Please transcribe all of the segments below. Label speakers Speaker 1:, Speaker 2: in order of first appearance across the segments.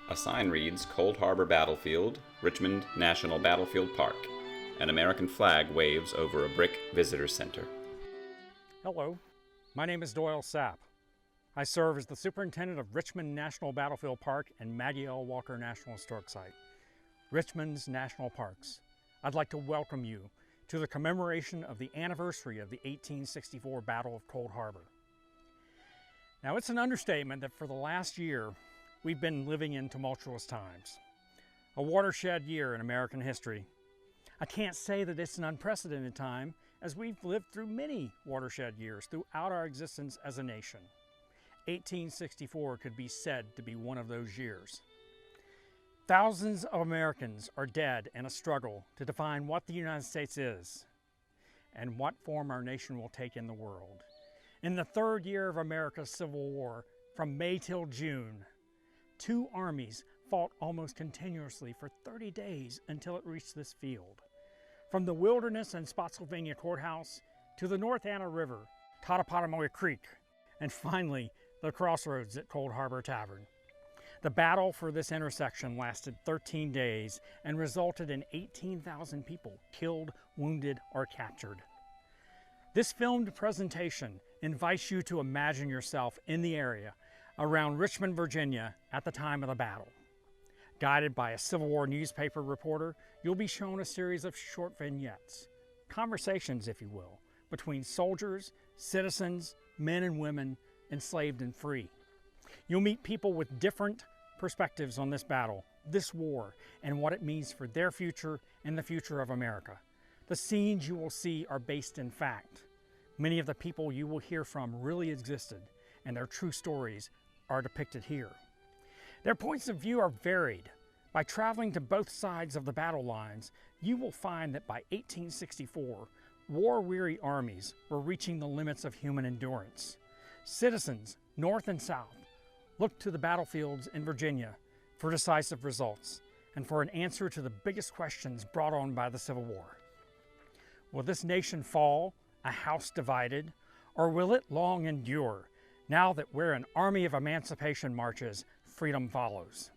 Speaker 1: A sign reads Cold Harbor Battlefield, Richmond National Battlefield Park. An American flag waves over a brick visitor center.
Speaker 2: Hello, my name is Doyle Sapp. I serve as the superintendent of Richmond National Battlefield Park and Maggie L. Walker National Historic Site. Richmond's National Parks. I'd like to welcome you to the commemoration of the anniversary of the 1864 Battle of Cold Harbor. Now, it's an understatement that for the last year, we've been living in tumultuous times. A watershed year in American history. I can't say that it's an unprecedented time, as we've lived through many watershed years throughout our existence as a nation. 1864 could be said to be one of those years. Thousands of Americans are dead in a struggle to define what the United States is and what form our nation will take in the world. In the third year of America's Civil War, from May till June, two armies fought almost continuously for 30 days until it reached this field. From the Wilderness and Spotsylvania Courthouse to the North Anna River, Totopotomoy Creek, and finally the crossroads at Cold Harbor Tavern. The battle for this intersection lasted 13 days and resulted in 18,000 people killed, wounded, or captured. This filmed presentation invites you to imagine yourself in the area around Richmond, Virginia at the time of the battle. Guided by a Civil War newspaper reporter, you'll be shown a series of short vignettes, conversations, if you will, between soldiers, citizens, men and women, enslaved and free. You'll meet people with different perspectives on this battle, this war, and what it means for their future and the future of America. The scenes you will see are based in fact. Many of the people you will hear from really existed, and their true stories are depicted here. Their points of view are varied. By traveling to both sides of the battle lines, you will find that by 1864, war-weary armies were reaching the limits of human endurance. Citizens, North and South, looked to the battlefields in Virginia for decisive results and for an answer to the biggest questions brought on by the Civil War. Will this nation fall, a house divided, or will it long endure, now that where an army of emancipation marches, freedom follows?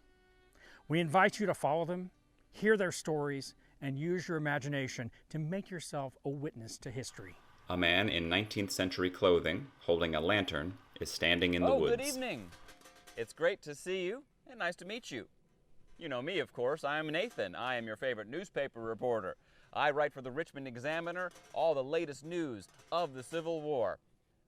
Speaker 2: We invite you to follow them, hear their stories, and use your imagination to make yourself a witness to history.
Speaker 1: A man in 19th century clothing, holding a lantern, is standing in the woods.
Speaker 3: Good evening. It's great to see you, and nice to meet you. You know me, of course. I am Nathan. I am your favorite newspaper reporter. I write for the Richmond Examiner, all the latest news of the Civil War.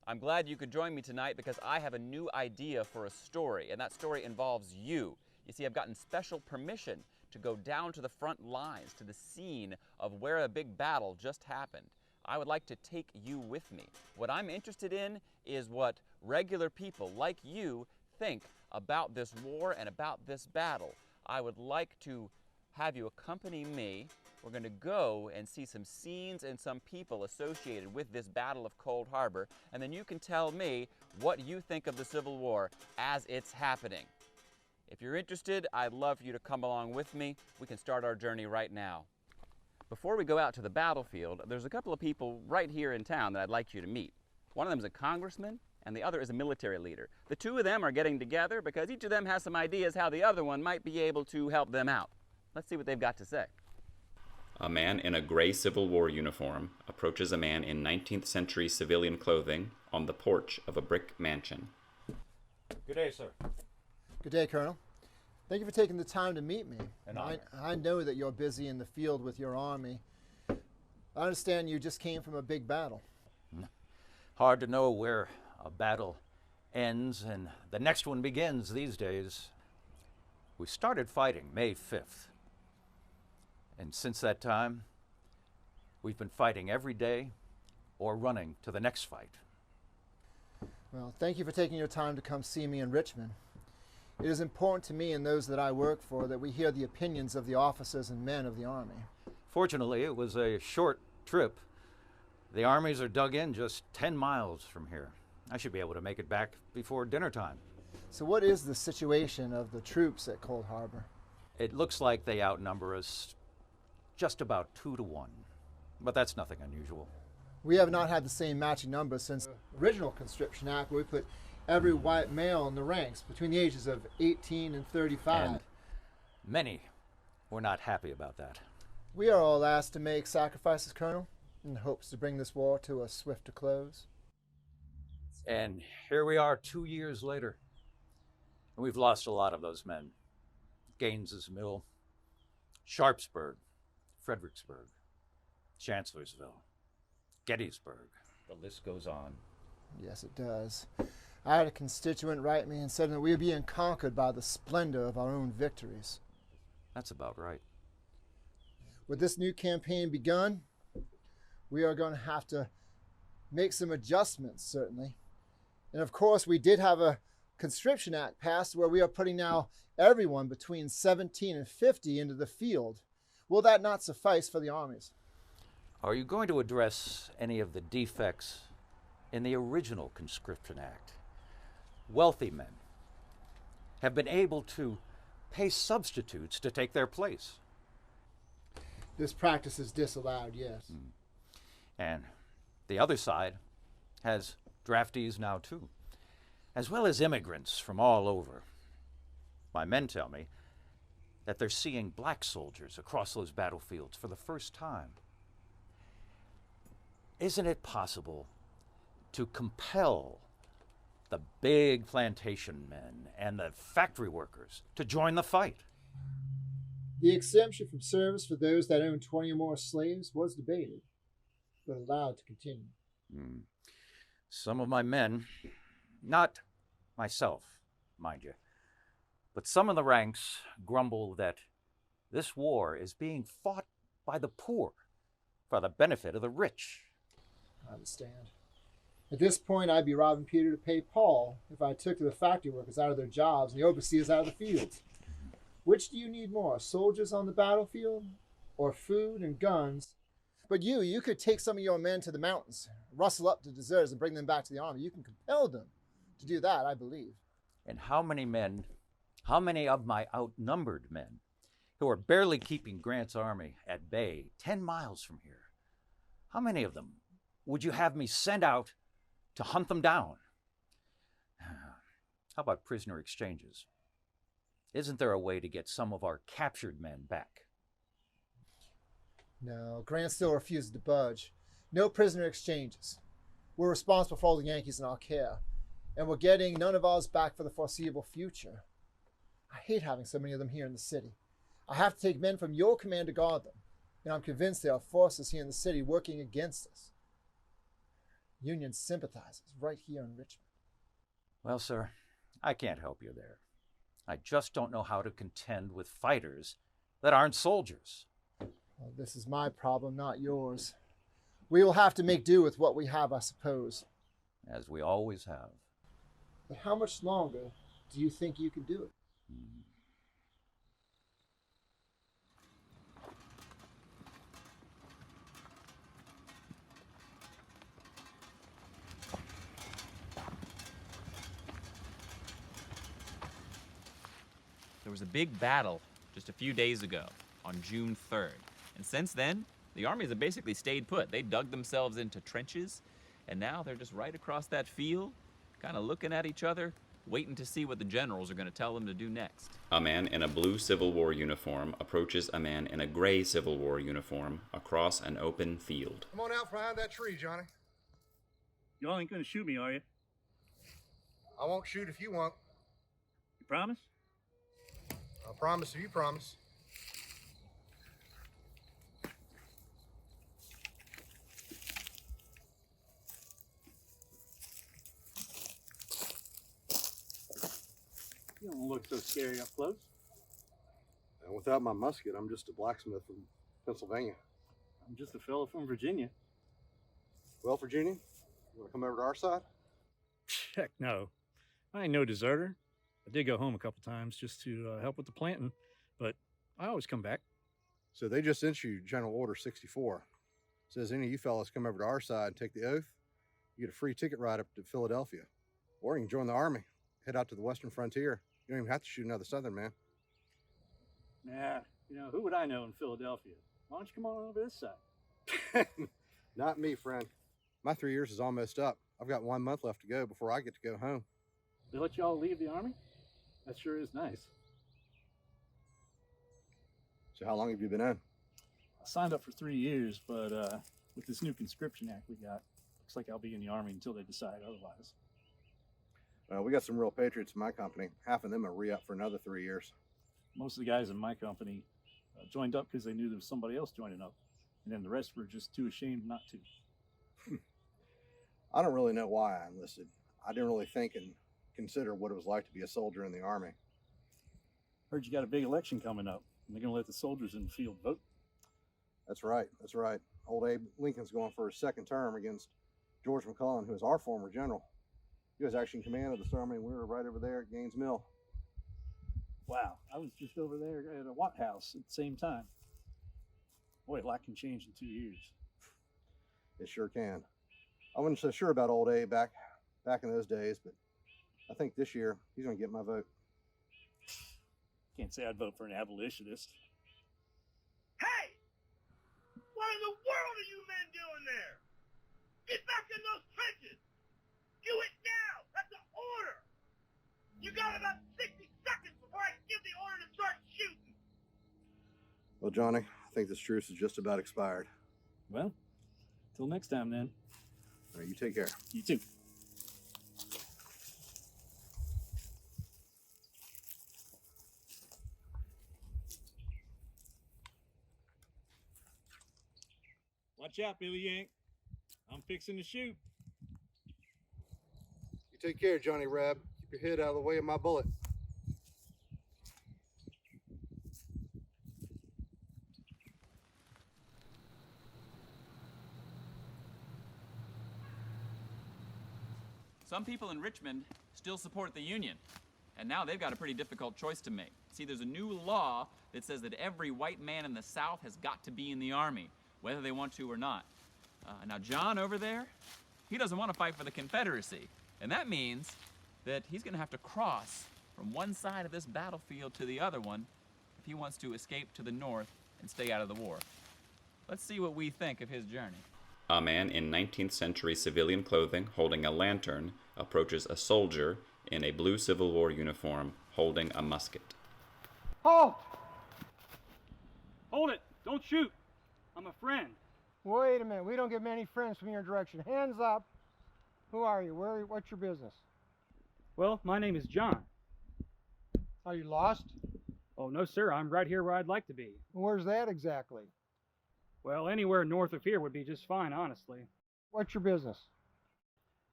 Speaker 3: I'm glad you could join me tonight because I have a new idea for a story, and that story involves you. You see, I've gotten special permission to go down to the front lines, to the scene of where a big battle just happened. I would like to take you with me. What I'm interested in is what regular people like you think about this war and about this battle. I would like to have you accompany me. We're going to go and see some scenes and some people associated with this Battle of Cold Harbor, and then you can tell me what you think of the Civil War as it's happening. If you're interested, I'd love for you to come along with me. We can start our journey right now. Before we go out to the battlefield, there's a couple of people right here in town that I'd like you to meet. One of them is a congressman, and the other is a military leader. The two of them are getting together because each of them has some ideas how the other one might be able to help them out. Let's see what they've got to say.
Speaker 1: A man in a gray Civil War uniform approaches a man in 19th century civilian clothing on the porch of a brick mansion.
Speaker 4: Good day, sir.
Speaker 5: Good day, Colonel. Thank you for taking the time to meet me.
Speaker 4: An honor.
Speaker 5: I know that you're busy in the field with your army. I understand you just came from a big battle.
Speaker 4: Hard to know where a battle ends and the next one begins these days. We started fighting May 5th. And since that time, we've been fighting every day or running to the next fight.
Speaker 5: Well, thank you for taking your time to come see me in Richmond. It is important to me and those that I work for that we hear the opinions of the officers and men of the Army.
Speaker 4: Fortunately, it was a short trip. The armies are dug in just 10 miles from here. I should be able to make it back before dinner time.
Speaker 5: So what is the situation of the troops at Cold Harbor?
Speaker 4: It looks like they outnumber us just about 2 to 1, but that's nothing unusual.
Speaker 5: We have not had the same matching numbers since the original conscription act, where we put every white male in the ranks between the ages of 18 and 35.
Speaker 4: And Many were not happy about that.
Speaker 5: We are all asked to make sacrifices, Colonel, in hopes to bring this war to a swifter close.
Speaker 4: And here we are 2 years later. And we've lost a lot of those men. Gaines's Mill, Sharpsburg, Fredericksburg, Chancellorsville, Gettysburg. The list goes on.
Speaker 5: Yes, it does. I had a constituent write me and said that we are being conquered by the splendor of our own victories.
Speaker 4: That's about right.
Speaker 5: With this new campaign begun, we are going to have to make some adjustments, certainly. And of course, we did have a conscription act passed where we are putting now everyone between 17 and 50 into the field. Will that not suffice for the armies?
Speaker 4: Are you going to address any of the defects in the original conscription act? Wealthy men have been able to pay substitutes to take their place.
Speaker 5: This practice is disallowed, yes.
Speaker 4: And the other side has draftees now too, as well as immigrants from all over. My men tell me that they're seeing black soldiers across those battlefields for the first time. Isn't it possible to compel the big plantation men and the factory workers to join the fight?
Speaker 5: The exemption from service for those that own 20 or more slaves was debated, but allowed to continue.
Speaker 4: Some of my men, not myself, mind you, but some of the ranks grumble that this war is being fought by the poor for the benefit of the rich.
Speaker 5: I understand. At this point, I'd be robbing Peter to pay Paul if I took the factory workers out of their jobs and the overseers out of the fields. Which do you need more, soldiers on the battlefield or food and guns? But you could take some of your men to the mountains, rustle up the deserters and bring them back to the army. You can compel them to do that, I believe.
Speaker 4: And how many of my outnumbered men who are barely keeping Grant's army at bay 10 miles from here, how many of them would you have me send out to hunt them down? How about prisoner exchanges? Isn't there a way to get some of our captured men back?
Speaker 5: No, Grant still refuses to budge. No prisoner exchanges. We're responsible for all the Yankees in our care, and we're getting none of ours back for the foreseeable future. I hate having so many of them here in the city. I have to take men from your command to guard them, and I'm convinced there are forces here in the city working against us. Union sympathizers right here in Richmond.
Speaker 4: Well, sir, I can't help you there. I just don't know how to contend with fighters that aren't soldiers.
Speaker 5: Well, this is my problem, not yours. We will have to make do with what we have, I suppose.
Speaker 4: As we always have.
Speaker 5: But how much longer do you think you can do it?
Speaker 3: There was a big battle just a few days ago on June 3rd. And since then, the armies have basically stayed put. They dug themselves into trenches, and now they're just right across that field, kind of looking at each other, waiting to see what the generals are going to tell them to do next.
Speaker 1: A man in a blue Civil War uniform approaches a man in a gray Civil War uniform across an open field.
Speaker 6: Come on out from behind that tree, Johnny.
Speaker 7: Y'all ain't gonna shoot me, are you?
Speaker 6: I won't shoot if you won't.
Speaker 7: You promise?
Speaker 6: I'll promise if you promise.
Speaker 7: You don't look so scary up close.
Speaker 6: And without my musket, I'm just a blacksmith from Pennsylvania.
Speaker 7: I'm just a fellow from Virginia.
Speaker 6: Well, Virginia, you want to come over to our side?
Speaker 7: Heck no. I ain't no deserter. I did go home a couple times just to help with the planting, but I always come back.
Speaker 6: So they just issued General Order 64. Says any of you fellas come over to our side and take the oath, you get a free ticket ride up to Philadelphia. Or you can join the army, head out to the western frontier. You don't even have to shoot another Southern man.
Speaker 7: Nah, who would I know in Philadelphia? Why don't you come on over this side?
Speaker 6: Not me, friend. My 3 years is almost up. I've got 1 month left to go before I get to go home.
Speaker 7: They let y'all leave the army? That sure is nice.
Speaker 6: So how long have you been in?
Speaker 7: I signed up for 3 years, but with this new conscription act we got, looks like I'll be in the Army until they decide otherwise.
Speaker 6: We got some real patriots in my company. Half of them are re-up for another 3 years.
Speaker 7: Most of the guys in my company joined up because they knew there was somebody else joining up, and then the rest were just too ashamed not to.
Speaker 6: I don't really know why I enlisted. I didn't really think and consider what it was like to be a soldier in the Army.
Speaker 7: Heard you got a big election coming up, and they're going to let the soldiers in the field vote.
Speaker 6: That's right. That's right. Old Abe Lincoln's going for his second term against George McClellan, who is our former general. He was actually in command of the army, and we were right over there at Gaines Mill.
Speaker 7: Wow, I was just over there at a Watt House at the same time. Boy, a lot can change in 2 years.
Speaker 6: It sure can. I wasn't so sure about old Abe back in those days, but I think this year he's going to get my vote.
Speaker 7: Can't say I'd vote for an abolitionist.
Speaker 8: Hey! What in the world are you men doing there? Get back in those trenches! Do it now! That's an order! You got about 60 seconds before I give the order to start shooting!
Speaker 6: Well, Johnny, I think this truce is just about expired.
Speaker 7: Well, till next time then.
Speaker 6: All right, you take care.
Speaker 7: You too. Watch out, Billy Yank. I'm fixing to shoot.
Speaker 6: You take care, Johnny Reb. Keep your head out of the way of my bullet.
Speaker 3: Some people in Richmond still support the Union, and now they've got a pretty difficult choice to make. See, there's a new law that says that every white man in the South has got to be in the Army, whether they want to or not. Now, John over there, he doesn't want to fight for the Confederacy, and that means that he's going to have to cross from one side of this battlefield to the other one if he wants to escape to the north and stay out of the war. Let's see what we think of his journey.
Speaker 1: A man in 19th century civilian clothing holding a lantern approaches a soldier in a blue Civil War uniform holding a musket.
Speaker 2: Halt! Hold it! Don't shoot! I'm a friend.
Speaker 9: Wait a minute, we don't get many friends from your direction. Hands up. Who are you? What's your business?
Speaker 2: Well, my name is John.
Speaker 9: Are you lost?
Speaker 2: Oh, no, sir. I'm right here where I'd like to be.
Speaker 9: Where's that exactly?
Speaker 2: Well, anywhere north of here would be just fine, honestly.
Speaker 9: What's your business?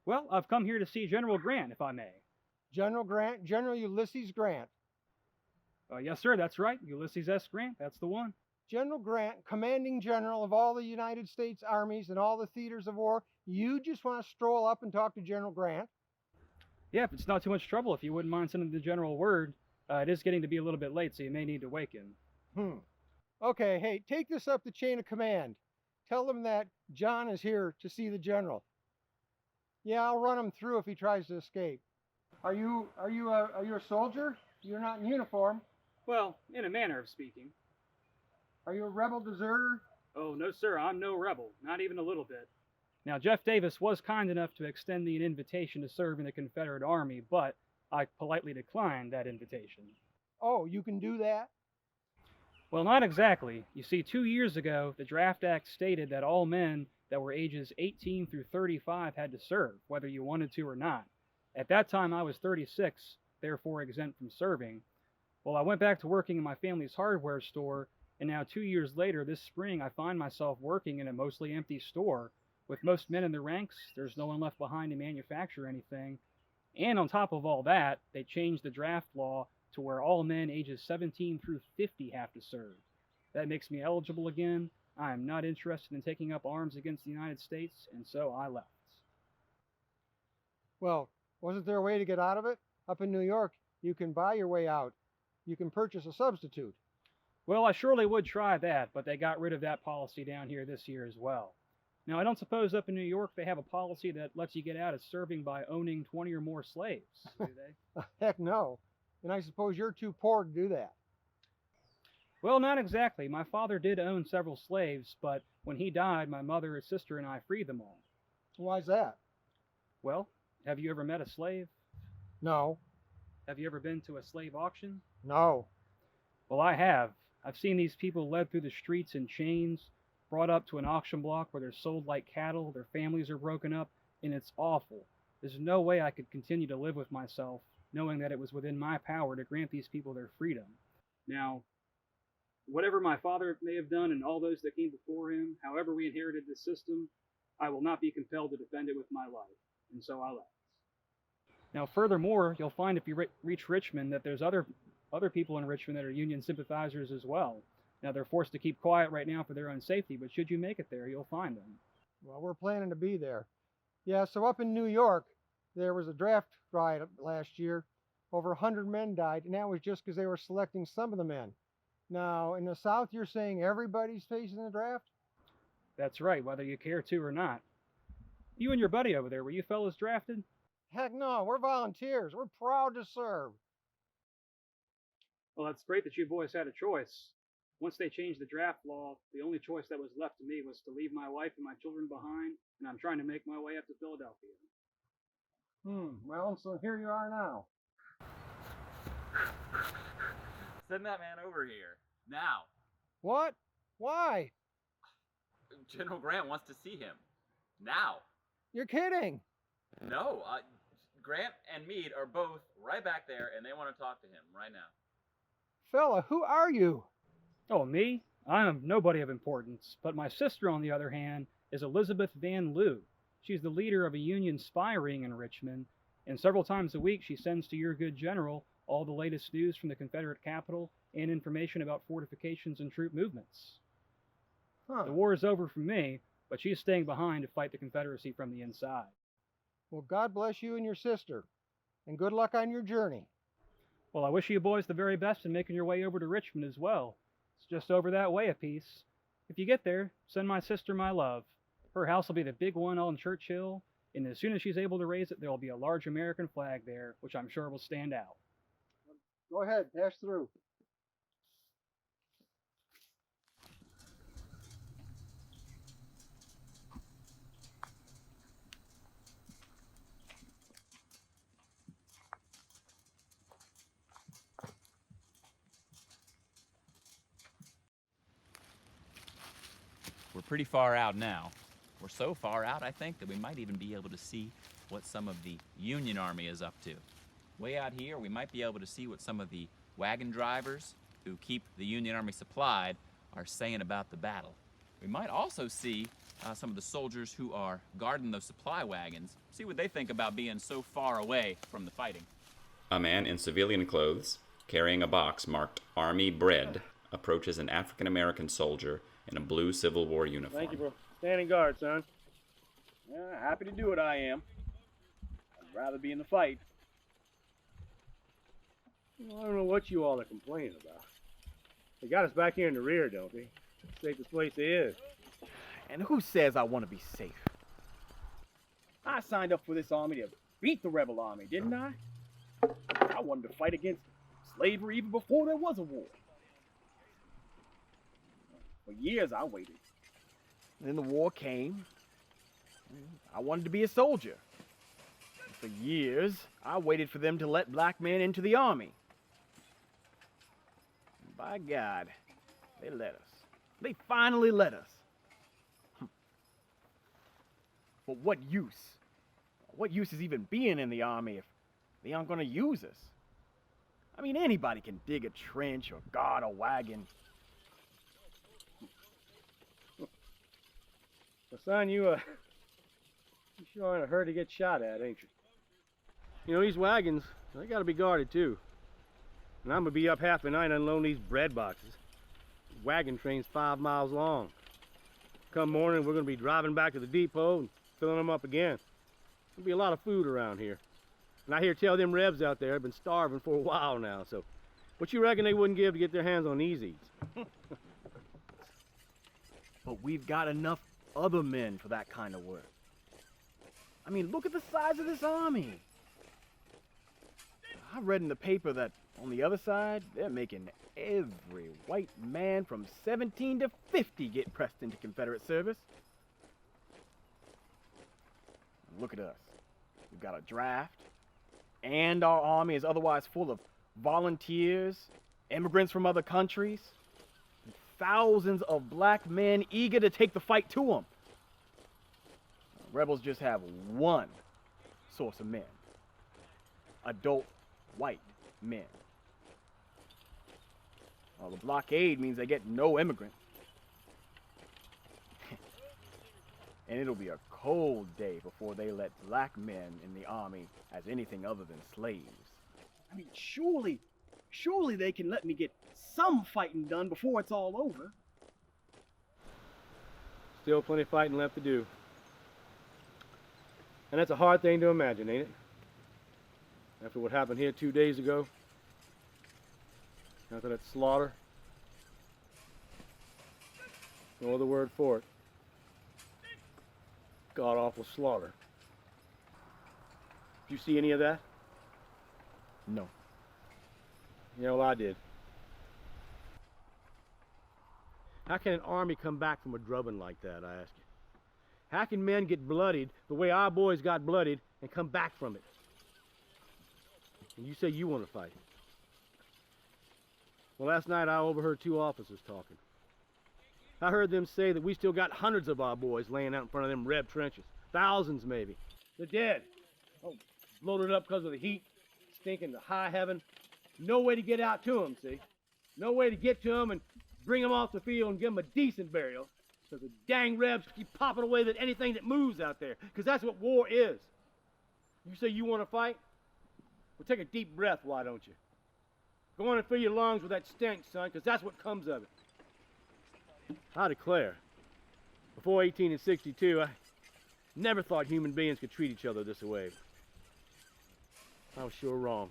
Speaker 2: Well, I've come here to see General Grant, if I may.
Speaker 9: General Grant? General Ulysses Grant.
Speaker 2: Yes, sir, that's right. Ulysses S. Grant, that's the one.
Speaker 9: General Grant, commanding general of all the United States armies and all the theaters of war. You just want to stroll up and talk to General Grant?
Speaker 2: Yeah, if it's not too much trouble, if you wouldn't mind sending the general word. It is getting to be a little bit late, so you may need to waken.
Speaker 9: Okay, hey, take this up the chain of command. Tell them that John is here to see the general. Yeah, I'll run him through if he tries to escape. Are you a soldier? You're not in uniform.
Speaker 2: Well, in a manner of speaking.
Speaker 9: Are you a rebel deserter?
Speaker 2: Oh, no, sir, I'm no rebel, not even a little bit. Now, Jeff Davis was kind enough to extend me an invitation to serve in the Confederate Army, but I politely declined that invitation.
Speaker 9: Oh, you can do that?
Speaker 2: Well, not exactly. You see, 2 years ago, the Draft Act stated that all men that were ages 18 through 35 had to serve, whether you wanted to or not. At that time, I was 36, therefore exempt from serving. Well, I went back to working in my family's hardware store, and now 2 years later, this spring, I find myself working in a mostly empty store. With most men in the ranks, there's no one left behind to manufacture anything. And on top of all that, they changed the draft law to where all men ages 17 through 50 have to serve. That makes me eligible again. I am not interested in taking up arms against the United States, and so I left.
Speaker 9: Well, wasn't there a way to get out of it? Up in New York, you can buy your way out. You can purchase a substitute.
Speaker 2: Well, I surely would try that, but they got rid of that policy down here this year as well. Now, I don't suppose up in New York they have a policy that lets you get out of serving by owning 20 or more slaves, do they?
Speaker 9: Heck no. And I suppose you're too poor to do that.
Speaker 2: Well, not exactly. My father did own several slaves, but when he died, my mother, his sister, and I freed them all.
Speaker 9: Why's that?
Speaker 2: Well, have you ever met a slave?
Speaker 9: No.
Speaker 2: Have you ever been to a slave auction?
Speaker 9: No.
Speaker 2: Well, I have.
Speaker 10: I've seen these people led through the streets in chains, brought up to an auction block where they're sold like cattle, their families are broken up, and it's awful. There's no way I could continue to live with myself, knowing that it was within my power to grant these people their freedom. Now, whatever my father may have done and all those that came before him, however we inherited this system, I will not be compelled to defend it with my life, and so I left. Now, furthermore, you'll find if you reach Richmond that there's other people in Richmond that are Union sympathizers as well. Now, they're forced to keep quiet right now for their own safety, but should you make it there, you'll find them.
Speaker 9: Well, we're planning to be there. Yeah, so up in New York, there was a draft riot last year. Over 100 men died, and that was just because they were selecting some of the men. Now, in the South, you're saying everybody's facing the draft?
Speaker 10: That's right, whether you care to or not. You and your buddy over there, were you fellas drafted?
Speaker 9: Heck no, we're volunteers. We're proud to serve.
Speaker 10: Well, that's great that you boys had a choice. Once they changed the draft law, the only choice that was left to me was to leave my wife and my children behind, and I'm trying to make my way up to Philadelphia.
Speaker 9: Well, so here you are now.
Speaker 3: Send that man over here. Now.
Speaker 9: What? Why?
Speaker 3: General Grant wants to see him. Now.
Speaker 9: You're kidding.
Speaker 3: No, Grant and Meade are both right back there, and they want to talk to him right now.
Speaker 9: Fella, who are you?
Speaker 10: Oh, me? I'm nobody of importance, but my sister, on the other hand, is Elizabeth Van Lew. She's the leader of a Union spy ring in Richmond, and several times a week she sends to your good general all the latest news from the Confederate capital and information about fortifications and troop movements. The war is over for me, but she's staying behind to fight the Confederacy from the inside.
Speaker 9: Well, God bless you and your sister, and good luck on your journey.
Speaker 10: Well, I wish you boys the very best in making your way over to Richmond as well. It's just over that way a piece. If you get there, send my sister my love. Her house will be the big one on Churchill, and as soon as she's able to raise it, there will be a large American flag there, which I'm sure will stand out.
Speaker 9: Go ahead, pass through.
Speaker 3: We're pretty far out now. We're so far out, I think, that we might even be able to see what some of the Union Army is up to. Way out here, we might be able to see what some of the wagon drivers who keep the Union Army supplied are saying about the battle. We might also see some of the soldiers who are guarding those supply wagons, see what they think about being so far away from the fighting.
Speaker 1: A man in civilian clothes, carrying a box marked Army Bread, approaches an African-American soldier in a blue Civil War uniform.
Speaker 11: Thank you, bro. Standing guard, son. Yeah, happy to do it, I am. I'd rather be in the fight. Well, I don't know what you all are complaining about. They got us back here in the rear, don't they? Safest place there is.
Speaker 12: And who says I want to be safe?
Speaker 11: I signed up for this army to beat the rebel army, didn't I? I wanted to fight against slavery even before there was a war. For years I waited.
Speaker 12: Then the war came. I wanted to be a soldier. For years, I waited for them to let black men into the army. By God, they let us. They finally let us. But what use? What use is even being in the army if they aren't going to use us? I mean, anybody can dig a trench or guard a wagon.
Speaker 11: Well, son, you sure in a hurry to get shot at, ain't you? You know, these wagons, they gotta be guarded too. And I'm gonna be up half the night unloading these bread boxes. The wagon train's 5 miles long. Come morning, we're gonna be driving back to the depot and filling them up again. There'll be a lot of food around here. And I hear tell them Rebs out there have been starving for a while now, so what you reckon they wouldn't give to get their hands on these eats?
Speaker 12: But we've got enough other men for that kind of work. I mean, look at the size of this army. I read in the paper that on the other side, they're making every white man from 17 to 50 get pressed into Confederate service. Look at us. We've got a draft, and our army is otherwise full of volunteers, immigrants from other countries. thousands of black men eager to take the fight to them. Rebels just have one source of men. Adult white men. Well, the blockade means they get no immigrants. And it'll be a cold day before they let black men in the army as anything other than slaves.
Speaker 10: I mean, surely they can let me get some fighting done before it's all over.
Speaker 11: Still plenty of fighting left to do. And that's a hard thing to imagine, ain't it? After what happened here 2 days ago. After that slaughter. No other word for it. God-awful slaughter. Did you see any of that?
Speaker 12: No.
Speaker 11: Yeah, well, I did. How can an army come back from a drubbing like that, I ask you? How can men get bloodied the way our boys got bloodied and come back from it? And you say you want to fight. Well, last night I overheard two officers talking. I heard them say that we still got hundreds of our boys laying out in front of them Reb trenches. Thousands, maybe. They're dead. Oh, bloated up because of the heat, stinking to high heaven. No way to get out to them, see? No way to get to them and bring them off the field and give them a decent burial. So the dang Rebs keep popping away at anything that moves out there, because that's what war is. You say you want to fight? Well, take a deep breath, why don't you? Go on and fill your lungs with that stench, son, because that's what comes of it. I declare, before 1862, I never thought human beings could treat each other this way. I was sure wrong.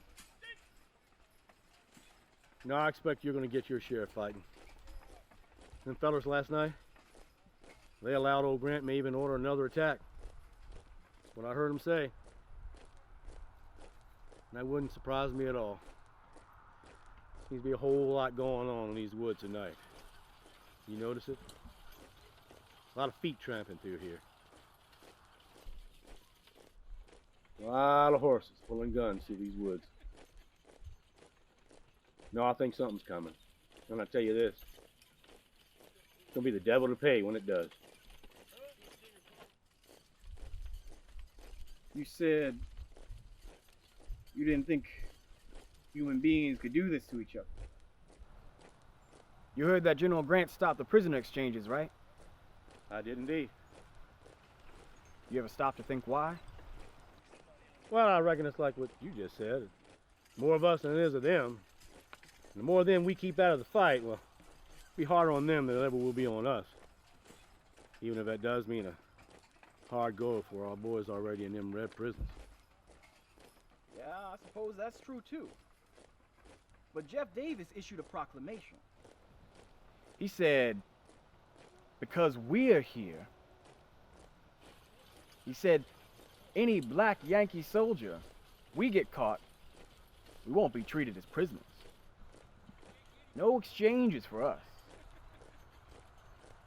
Speaker 11: Now I expect you're going to get your share of fighting. Them fellers last night, they allowed old Grant may even order another attack. That's what I heard him say. And that wouldn't surprise me at all. Seems to be a whole lot going on in these woods tonight. You notice it? A lot of feet tramping through here. A lot of horses pulling guns through these woods. No, I think something's coming. And I tell you this, it's gonna be the devil to pay when it does.
Speaker 10: You said you didn't think human beings could do this to each other.
Speaker 12: You heard that General Grant stopped the prisoner exchanges, right?
Speaker 11: I did indeed.
Speaker 12: You ever stop to think why?
Speaker 11: Well, I reckon it's like what you just said. More of us than it is of them. And the more of them we keep out of the fight, well, it'll be harder on them than it ever will be on us. Even if that does mean a hard go for our boys already in them Red prisons.
Speaker 10: Yeah, I suppose that's true too. But Jeff Davis issued a proclamation.
Speaker 12: He said, because we're here, he said, any black Yankee soldier, we get caught, we won't be treated as prisoners. No exchanges for us.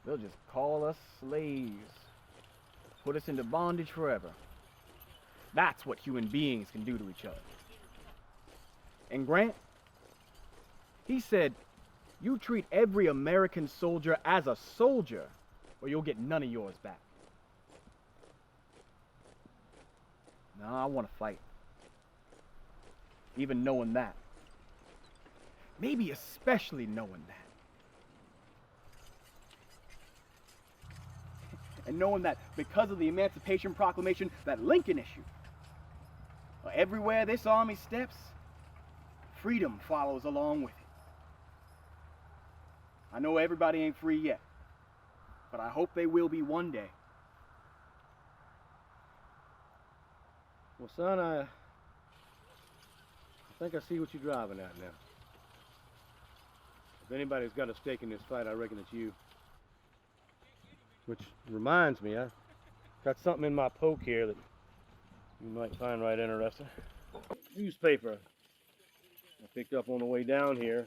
Speaker 12: They'll just call us slaves, put us into bondage forever. That's what human beings can do to each other. And Grant, he said, you treat every American soldier as a soldier, or you'll get none of yours back. No, I want to fight. Even knowing that. Maybe especially knowing that. And knowing that because of the Emancipation Proclamation that Lincoln issued, everywhere this army steps, freedom follows along with it. I know everybody ain't free yet, but I hope they will be one day.
Speaker 11: Well, son, I think I see what you're driving at now. If anybody's got a stake in this fight, I reckon it's you. Which reminds me, I got something in my poke here that you might find right interesting. Newspaper I picked up on the way down here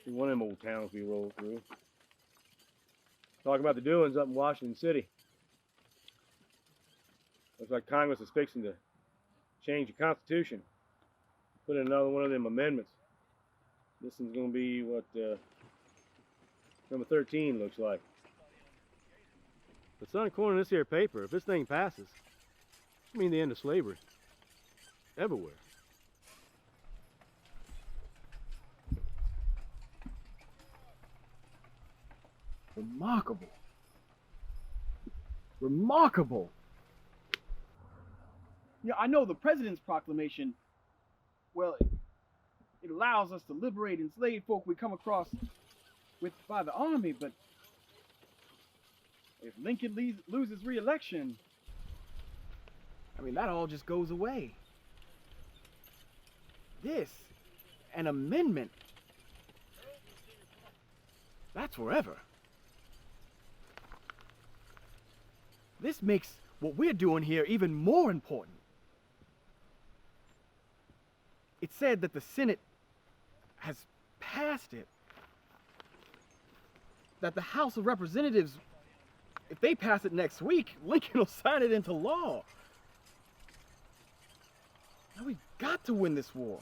Speaker 11: through one of them old towns we rolled through. Talking about the doings up in Washington City. Looks like Congress is fixing to change the Constitution. Put in another one of them amendments. This one's going to be, what, Number 13 looks like. But son, according to this here paper, if this thing passes, it means the end of slavery. Everywhere.
Speaker 12: Remarkable. Remarkable. Yeah, I know the president's proclamation, well, it allows us to liberate enslaved folk we come across by the army, but if Lincoln loses re-election, I mean, that all just goes away. This, an amendment, that's forever. This makes what we're doing here even more important. It said that the Senate has passed it. That the House of Representatives, if they pass it next week, Lincoln will sign it into law. Now we've got to win this war.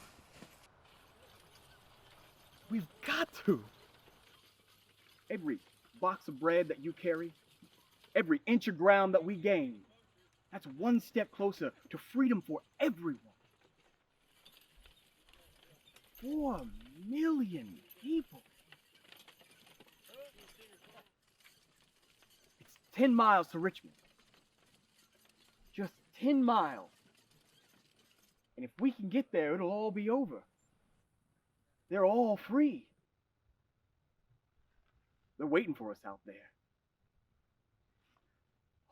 Speaker 12: We've got to. Every box of bread that you carry, every inch of ground that we gain, that's one step closer to freedom for everyone. 4 million people. It's 10 miles to Richmond. Just 10 miles. And if we can get there, it'll all be over. They're all free. They're waiting for us out there.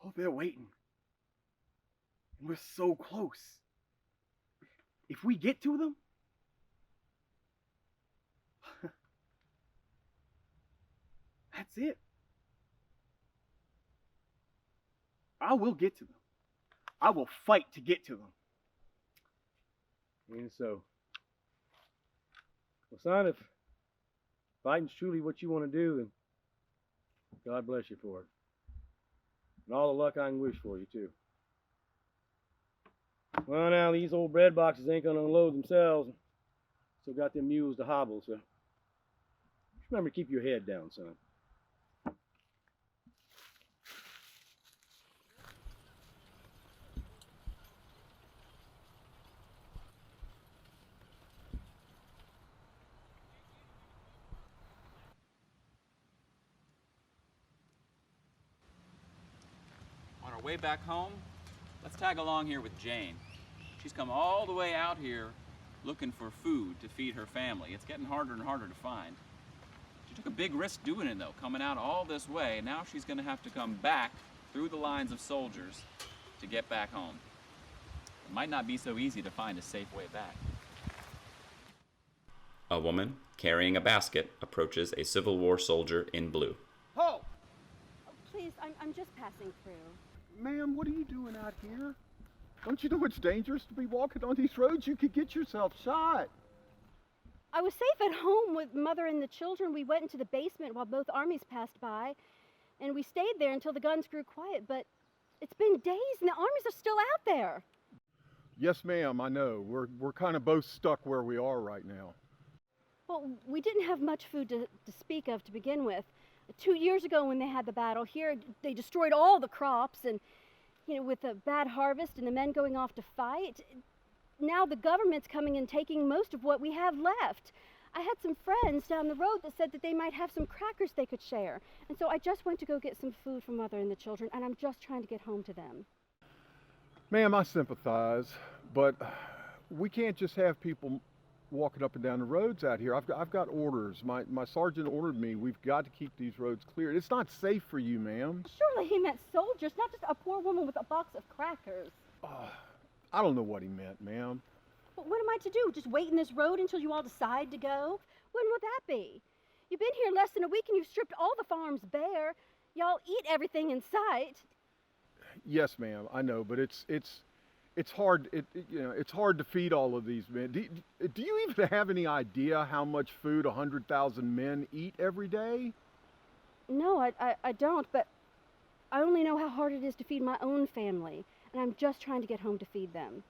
Speaker 12: Oh, they're waiting. And we're so close. If we get to them, that's it. I will get to them. I will fight to get to them.
Speaker 11: And so, well, son, if fighting's truly what you want to do, then God bless you for it. And all the luck I can wish for you, too. Well, now, these old bread boxes ain't gonna unload themselves. Still got them mules to hobble, so just remember to keep your head down, son.
Speaker 3: On our way back home, let's tag along here with Jane. She's come all the way out here looking for food to feed her family. It's getting harder and harder to find. She took a big risk doing it though, coming out all this way. Now she's gonna have to come back through the lines of soldiers to get back home. It might not be so easy to find a safe way back.
Speaker 1: A woman carrying a basket approaches a Civil War soldier in blue.
Speaker 13: Halt!
Speaker 14: Oh, please, I'm just passing through.
Speaker 13: Ma'am, what are you doing out here? Don't you know it's dangerous to be walking on these roads? You could get yourself shot.
Speaker 14: I was safe at home with Mother and the children. We went into the basement while both armies passed by, and we stayed there until the guns grew quiet, but it's been days and the armies are still out there.
Speaker 13: Yes, ma'am, I know. We're kind of both stuck where we are right now.
Speaker 14: Well, we didn't have much food to speak of to begin with. 2 years ago when they had the battle here, they destroyed all the crops, and with a bad harvest and the men going off to fight, now the government's coming and taking most of what we have left. I had some friends down the road that said that they might have some crackers they could share. And so I just went to go get some food for Mother and the children, and I'm just trying to get home to them.
Speaker 13: Ma'am, I sympathize, but we can't just have people walking up and down the roads out here. I've got orders. My sergeant ordered me. We've got to keep these roads clear. It's not safe for you, ma'am.
Speaker 14: Surely he meant soldiers, not just a poor woman with a box of crackers.
Speaker 13: I don't know what he meant, ma'am.
Speaker 14: But what am I to do? Just wait in this road until you all decide to go? When will that be? You've been here less than a week and you've stripped all the farms bare. Y'all eat everything in sight.
Speaker 13: Yes, ma'am. I know, but it's hard. It's hard to feed all of these men. Do you even have any idea how much food 100,000 men eat every day?
Speaker 14: No, I don't, but I only know how hard it is to feed my own family, and I'm just trying to get home to feed them.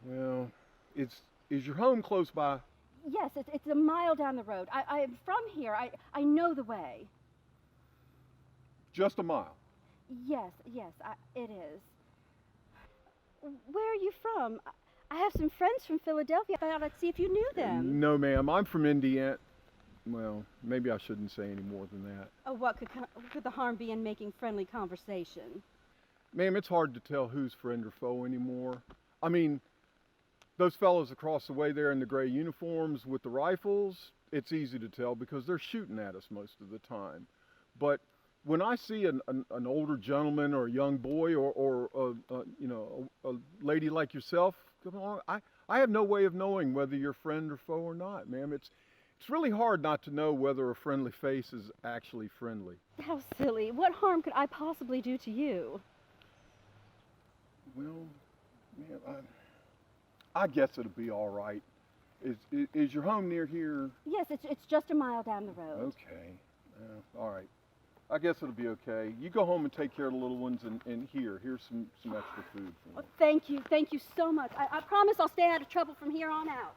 Speaker 13: Well, is your home close by?
Speaker 14: Yes, it's a mile down the road. I'm from here. I know the way.
Speaker 13: Just a mile.
Speaker 14: Yes, it is. Where are you from? I have some friends from Philadelphia. I thought I'd see if you knew them.
Speaker 13: No, ma'am. I'm from Indiana. Well, maybe I shouldn't say any more than that.
Speaker 14: Oh, what could the harm be in making friendly conversation?
Speaker 13: Ma'am, it's hard to tell who's friend or foe anymore. I mean, those fellows across the way there in the gray uniforms with the rifles, it's easy to tell because they're shooting at us most of the time. But when I see an older gentleman or a young boy or a lady like yourself come along, I have no way of knowing whether you're friend or foe or not, ma'am. It's really hard not to know whether a friendly face is actually friendly.
Speaker 14: How silly. What harm could I possibly do to you?
Speaker 13: Well, ma'am, I guess it'll be all right. Is your home near here?
Speaker 14: Yes, it's just a mile down the road.
Speaker 13: Okay. All right. I guess it'll be okay. You go home and take care of the little ones, and here's some extra food for them.
Speaker 14: Oh, thank you so much. I promise I'll stay out of trouble from here on out.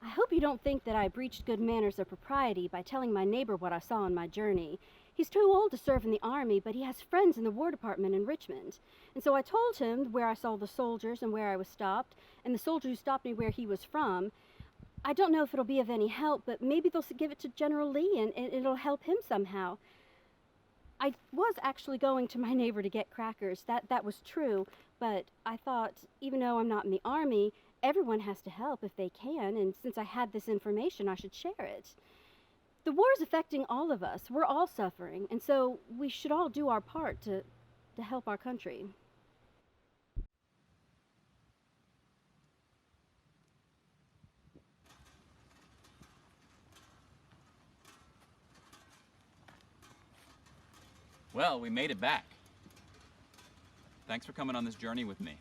Speaker 14: I hope you don't think that I breached good manners or propriety by telling my neighbor what I saw on my journey. He's too old to serve in the Army, but he has friends in the War Department in Richmond. And so I told him where I saw the soldiers and where I was stopped, and the soldier who stopped me where he was from. I don't know if it'll be of any help, but maybe they'll give it to General Lee and it'll help him somehow. I was actually going to my neighbor to get crackers. That was true, but I thought, even though I'm not in the Army, everyone has to help if they can, and since I had this information, I should share it. The war is affecting all of us. We're all suffering, and so we should all do our part to help our country.
Speaker 3: Well, we made it back. Thanks for coming on this journey with me.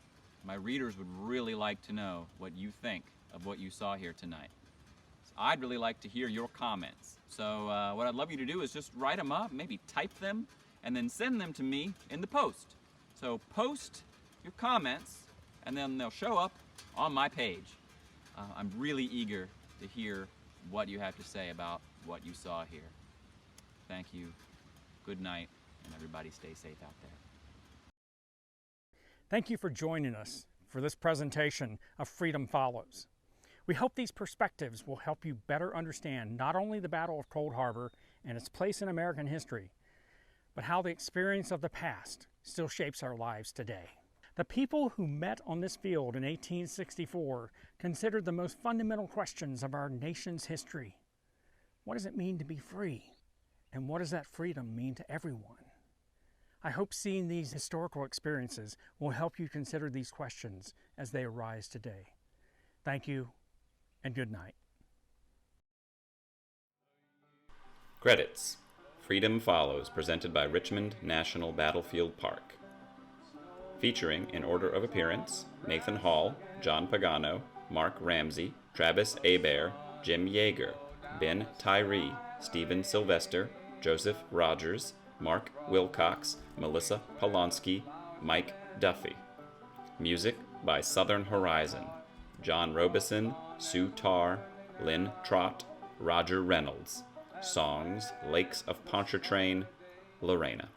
Speaker 3: My readers would really like to know what you think of what you saw here tonight. So I'd really like to hear your comments. So what I'd love you to do is just write them up, maybe type them, and then send them to me in the post. So post your comments, and then they'll show up on my page. I'm really eager to hear what you have to say about what you saw here. Thank you. Good night, and everybody stay safe out there.
Speaker 2: Thank you for joining us for this presentation of Freedom Follows. We hope these perspectives will help you better understand not only the Battle of Cold Harbor and its place in American history, but how the experience of the past still shapes our lives today. The people who met on this field in 1864 considered the most fundamental questions of our nation's history. What does it mean to be free? And what does that freedom mean to everyone? I hope seeing these historical experiences will help you consider these questions as they arise today. Thank you, and good night.
Speaker 1: Credits: Freedom Follows, presented by Richmond National Battlefield Park. Featuring, in order of appearance, Nathan Hall, John Pagano, Mark Ramsey, Travis Hebert, Jim Yeager, Ben Tyree, Stephen Sylvester, Joseph Rogers, Mark Wilcox, Melissa Polonsky, Mike Duffy. Music by Southern Horizon, John Robeson, Sue Tarr, Lynn Trott, Roger Reynolds. Songs: Lakes of Pontchartrain, Lorena.